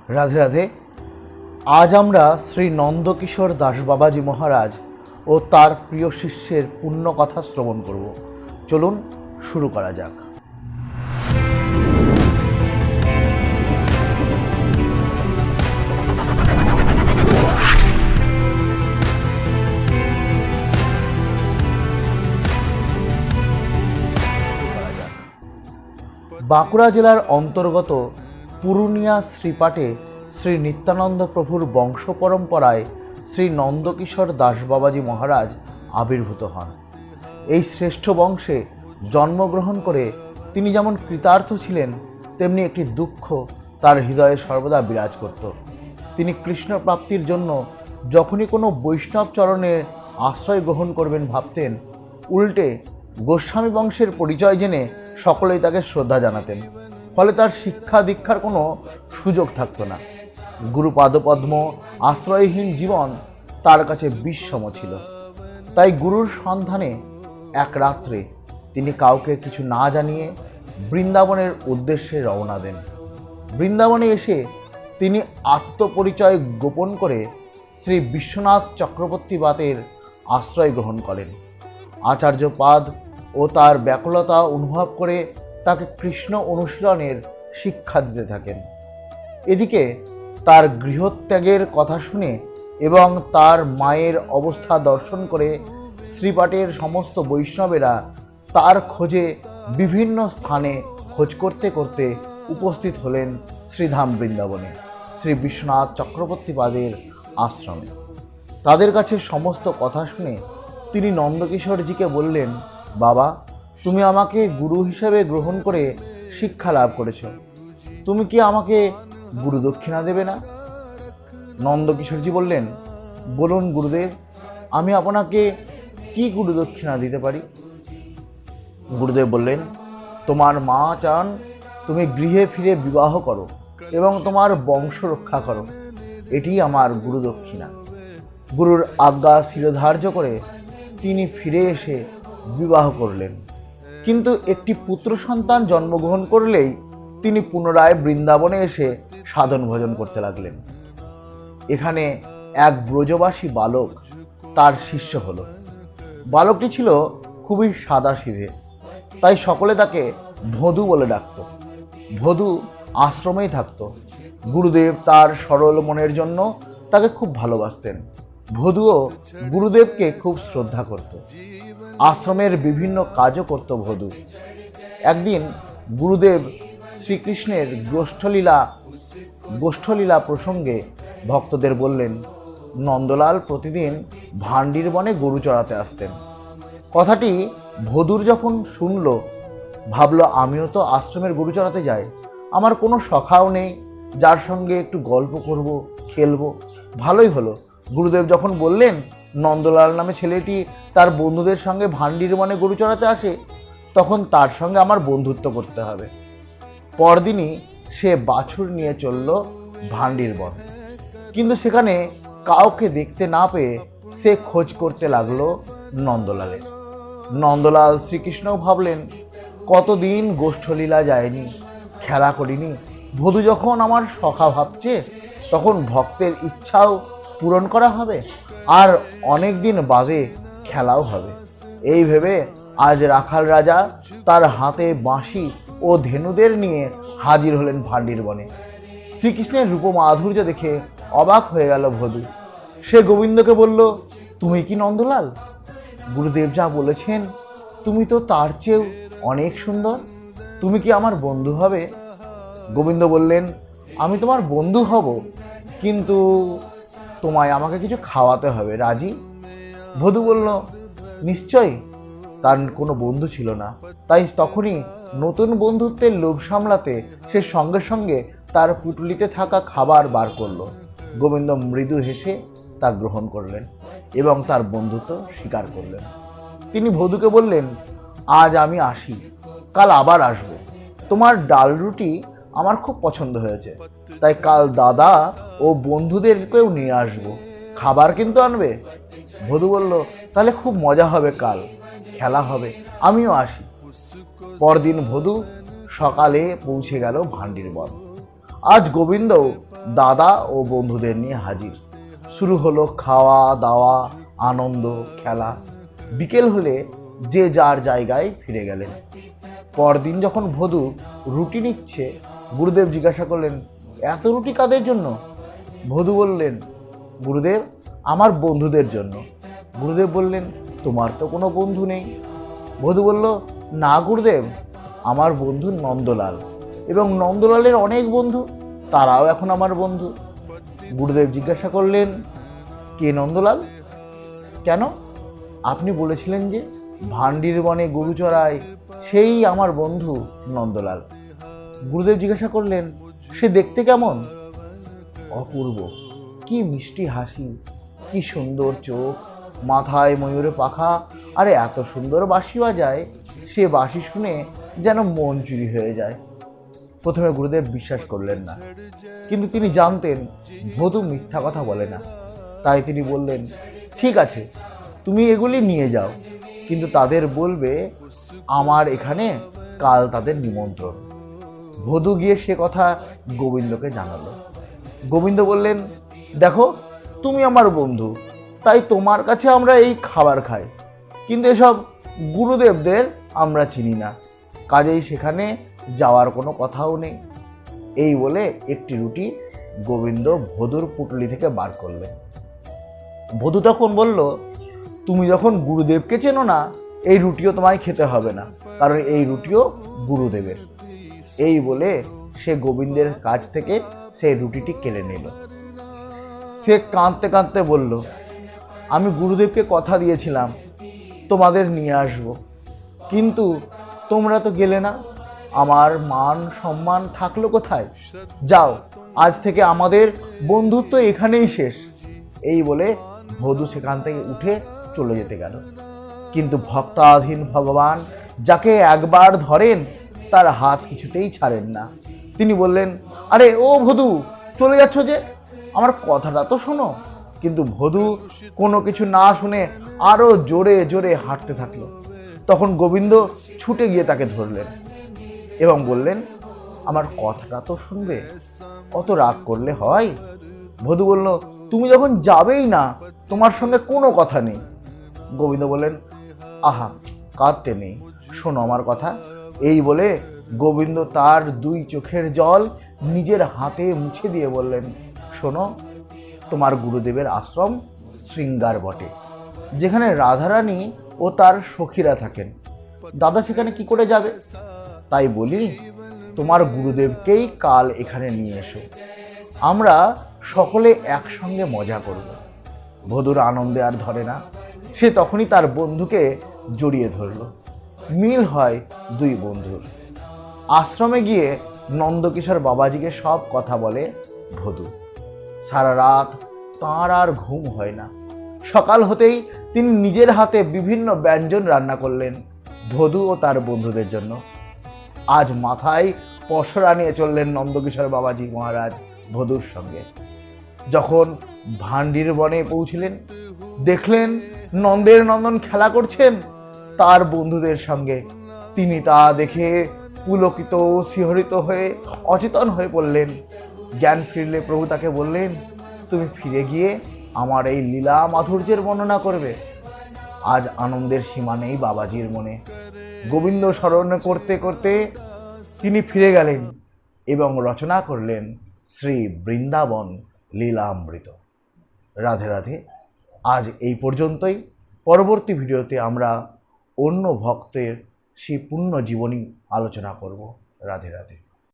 রাধে রাধে। আজ আমরা শ্রী নন্দকিশোর দাস বাবাজি মহারাজ ও তার প্রিয় শিষ্যের পুণ্য কথা শ্রবণ করব। চলুন শুরু করা যাক। বাঁকুড়া জেলার অন্তর্গত পুরুলিয়া শ্রীপাটে শ্রী নিত্যানন্দ প্রভুর বংশ পরম্পরায় শ্রী নন্দকিশোর দাস বাবাজি মহারাজ আবির্ভূত হন। এই শ্রেষ্ঠ বংশে জন্মগ্রহণ করে তিনি যেমন কৃতার্থ ছিলেন, তেমনি একটি দুঃখ তার হৃদয়ে সর্বদা বিরাজ করত। তিনি কৃষ্ণ প্রাপ্তির জন্য যখনই কোনো বৈষ্ণব চরণের আশ্রয় গ্রহণ করবেন ভাবতেন, উল্টে গোস্বামী বংশের পরিচয় জেনে সকলেই তাকে শ্রদ্ধা জানাতেন। ফলে তার শিক্ষা দীক্ষার কোনো সুযোগ থাকতো না। গুরু পাদপদ্ম আশ্রয়হীন জীবন তার কাছে বিষম ছিল। তাই গুরুর সন্ধানে এক রাত্রে তিনি কাউকে কিছু না জানিয়ে বৃন্দাবনের উদ্দেশ্যে রওনা দেন। বৃন্দাবনে এসে তিনি আত্মপরিচয় গোপন করে শ্রী বিশ্বনাথ চক্রবর্তীবাতের আশ্রয় গ্রহণ করেন। আচার্যপাদ ও তার ব্যাকুলতা অনুভব করে তাকে কৃষ্ণ অনুশীলনের শিক্ষা দিতে থাকেন। এদিকে তার গৃহত্যাগের কথা শুনে এবং তার মায়ের অবস্থা দর্শন করে শ্রীপাটের সমস্ত বৈষ্ণবেরা তার খোঁজে বিভিন্ন স্থানে খোঁজ করতে করতে উপস্থিত হলেন শ্রীধাম বৃন্দাবনে, শ্রী বিশ্বনাথ চক্রবর্তীপাদের আশ্রমে। তাদের কাছে সমস্ত কথা শুনে তিনি নন্দকিশোরজিকে বললেন, বাবা, তুমি আমাকে গুরু হিসেবে গ্রহণ করে শিক্ষা লাভ করেছ, তুমি কি আমাকে গুরু দক্ষিণা দেবে না? নন্দকিশোরজি বললেন, বলুন গুরুদেব, আমি আপনাকে কি গুরু দক্ষিণা দিতে পারি? গুরুদেব বললেন, তোমার মা চান তুমি গৃহে ফিরে বিবাহ করো এবং তোমার বংশ রক্ষা করো, এটি আমার গুরু দক্ষিণা। গুরুর আজ্ঞা শিরোধার্য করে তিনি ফিরে এসে বিবাহ করলেন। কিন্তু একটি পুত্র সন্তান জন্মগ্রহণ করলেই তিনি পুনরায় বৃন্দাবনে এসে সাধন ভজন করতে লাগলেন। এখানে এক ব্রজবাসী বালক তার শিষ্য হল। বালকটি ছিল খুবই সাদাসিধে, তাই সকলে তাকে ভদু বলে ডাকত। ভদু আশ্রমেই থাকত। গুরুদেব তার সরল মনের জন্য তাকে খুব ভালোবাসতেন। ভদুও গুরুদেবকে খুব শ্রদ্ধা করত। আশ্রমের বিভিন্ন কাজও করত ভদু। একদিন গুরুদেব শ্রীকৃষ্ণের গোষ্ঠলীলা প্রসঙ্গে ভক্তদের বললেন, নন্দলাল প্রতিদিন ভান্ডির বনে গরু চড়াতে আসতেন। কথাটি ভদুর যখন শুনল, ভাবল, আমিও তো আশ্রমের গরু চড়াতে যাই, আমার কোনো সখাও নেই যার সঙ্গে একটু গল্প করব, খেলবো। ভালোই হলো, গুরুদেব যখন বললেন নন্দলাল নামে ছেলেটি তার বন্ধুদের সঙ্গে ভান্ডির বনে গরু চড়াতে আসে, তখন তার সঙ্গে আমার বন্ধুত্ব করতে হবে। পরদিনই সে বাছুর নিয়ে চলল ভান্ডির বন। কিন্তু সেখানে কাউকে দেখতে না পেয়ে সে খোঁজ করতে লাগলো নন্দলালের। নন্দলাল শ্রীকৃষ্ণও ভাবলেন, কতদিন গোষ্ঠলীলা যায়নি, খেলা করিনি, ভদু যখন আমার সখা ভাবছে, তখন ভক্তের ইচ্ছাও পূরণ করা হবে আর অনেক দিন বাদে খেলাও হবে। এই ভেবে আজ রাখাল রাজা তার হাতে বাঁশি ও ধেনুদের নিয়ে হাজির হলেন ভান্ডির বনে। শ্রীকৃষ্ণের রূপ মাধুর্য দেখে অবাক হয়ে গেল ভদু। সে গোবিন্দকে বলল, তুমি কি নন্দলাল? গুরুদেব যা বলেছেন, তুমি তো তার চেয়েও অনেক সুন্দর, তুমি কি আমার বন্ধু হবে? গোবিন্দ বললেন, আমি তোমার বন্ধু হব, কিন্তু তোমায় আমাকে কিছু খাওয়াতে হবে, রাজি? ভদু বলল, নিশ্চয়ই। তার কোনো বন্ধু ছিল না, তাই তখনই নতুন বন্ধুত্বের লোভ সামলাতে সে সঙ্গে সঙ্গে তার পুটলিতে থাকা খাবার বার করলো। গোবিন্দ মৃদু হেসে তা গ্রহণ করলেন এবং তার বন্ধুত্ব স্বীকার করলেন। তিনি ভদুকে বললেন, আজ আমি আসি, কাল আবার আসব। তোমার ডাল রুটি আমার খুব পছন্দ হয়েছে, তাই কাল দাদা ও বন্ধুদেরকেও নিয়ে আসবো, খাবার কিন্তু আনবে। ভদু বলল, তাহলে খুব মজা হবে, কাল খেলা হবে, আমিও আসি। পরদিন ভদু সকালে পৌঁছে গেল ভান্ডির বন। আজ গোবিন্দ দাদা ও বন্ধুদের নিয়ে হাজির। শুরু হলো খাওয়া দাওয়া, আনন্দ, খেলা। বিকেল হলে যে যার জায়গায় ফিরে গেলেন। পরদিন যখন ভদু রুটি নিচ্ছে, গুরুদেব জিজ্ঞাসা করলেন, এত রুটি কাদের জন্য? ভদু বললেন, গুরুদেব, আমার বন্ধুদের জন্য। গুরুদেব বললেন, তোমার তো কোনো বন্ধু নেই। ভদু বলল, না গুরুদেব, আমার বন্ধু নন্দলাল এবং নন্দলালের অনেক বন্ধু, তারাও এখন আমার বন্ধু। গুরুদেব জিজ্ঞাসা করলেন, কে নন্দলাল? কেন? আপনি বলেছিলেন যে ভান্ডির বনে গরু চড়ায়, সেই আমার বন্ধু নন্দলাল। গুরুদেব জিজ্ঞাসা করলেন, সে দেখতে কেমন? অপূর্ব, কি মিষ্টি হাসি, কি সুন্দর চোখ, মাথায় ময়ূরের পাখা, আরে এত সুন্দর বাঁশি বাজায়, সে বাঁশি শুনে যেন মন চুরি হয়ে যায়। প্রথমে গুরুদেব বিশ্বাস করলেন না, কিন্তু তিনি জানতেন ভদু মিথ্যা কথা বলে না। তাই তিনি বললেন, ঠিক আছে, তুমি এগুলি নিয়ে যাও, কিন্তু তাদের বলবে আমার এখানে কাল তাদের নিমন্ত্রণ। ভদু গিয়ে সে কথা গোবিন্দকে জানালো। গোবিন্দ বললেন, দেখো, তুমি আমার বন্ধু, তাই তোমার কাছে আমরা এই খাবার খাই, কিন্তু এসব গুরুদেবদের আমরা চিনি না, কাজেই সেখানে যাওয়ার কোনো কথাও নেই। এই বলে একটি রুটি গোবিন্দ ভদুর পুটলি থেকে বার করলেন। ভদু তখন বলল, তুমি যখন গুরুদেবকে চেনো না, এই রুটিও তোমায় খেতে হবে না, কারণ এই রুটিও গুরুদেবের। এই বলে সে গোবিন্দের কাছ থেকে সেই রুটিটি কেড়ে নিল। সে কাঁদতে কাঁদতে বলল, আমি গুরুদেবকে কথা দিয়েছিলাম তোমাদের নিয়ে আসব, কিন্তু তোমরা তো গেলে না, আমার মান সম্মান থাকলো কোথায়? যাও, আজ থেকে আমাদের বন্ধুত্ব এখানেই শেষ। এই বলে ভদু সেখান থেকে উঠে চলে যেতে গেল। কিন্তু ভক্তাধীন ভগবান যাকে একবার ধরেন তার হাত কিছুতেই ছাড়েন না। তিনি বললেন, আরে ও ভদু, চলে যাচ্ছ যে, আমার কথাটা তো শোনো। কিন্তু ভদু কোনো কিছু না শুনে আরো জোরে জোরে হাঁটতে থাকলো। তখন গোবিন্দ ছুটে গিয়ে তাকে ধরলেন এবং বললেন, আমার কথাটা তো শুনবে, অত রাগ করলে হয়? ভদু বলল, তুমি যখন যাবেই না, তোমার সঙ্গে কোনো কথা নেই। গোবিন্দ বললেন, আহা, কাঁদতে নেই, শোনো আমার কথা। এই বলে গোবিন্দ তার দুই চোখের জল নিজের হাতে মুছে দিয়ে বললেন, শোনো, তোমার গুরুদেবের আশ্রম শৃঙ্গার বটে, যেখানে রাধারানী ও তার সখীরা থাকেন। দাদা সেখানে কি করে যাবে? তাই বলি, তোমার গুরুদেবকেই কাল এখানে নিয়ে এসো, আমরা সকলে একসঙ্গে মজা করব। ভদুর আনন্দে আর ধরে না, সে তখনই তার বন্ধুকে জড়িয়ে ধরল। মিল হয় দুই বন্ধুর। আশ্রমে গিয়ে নন্দকিশোর বাবাজিকে সব কথা বলে ভদু। সারা রাত তাঁর আর ঘুম হয় না। সকাল হতেই তিনি নিজের হাতে বিভিন্ন ব্যঞ্জন রান্না করলেন ভদু ও তার বন্ধুদের জন্য। আজ মাথায় পসরা নিয়ে চললেন নন্দকিশোর বাবাজি মহারাজ ভদুর সঙ্গে। যখন ভান্ডির বনে পৌঁছলেন, দেখলেন নন্দের নন্দন খেলা করছেন তার বন্ধুদের সঙ্গে। তিনি তা দেখে পুলকিত শিহরিত হয়ে অচেতন হয়ে পড়লেন। জ্ঞান ফিরলে প্রভু তাকে বললেন, তুমি ফিরে গিয়ে আমার এই লীলা মাধুর্যের বর্ণনা করবে। আজ আনন্দের সীমা নেই বাবাজির মনে। গোবিন্দ স্মরণ করতে করতে তিনি ফিরে গেলেন এবং রচনা করলেন শ্রী বৃন্দাবন লীলামৃত। রাধে রাধে। আজ এই পর্যন্তই। পরবর্তী ভিডিওতে আমরা অন্য ভক্তের সেই পুণ্য জীবনী আলোচনা করব। রাধে রাধে।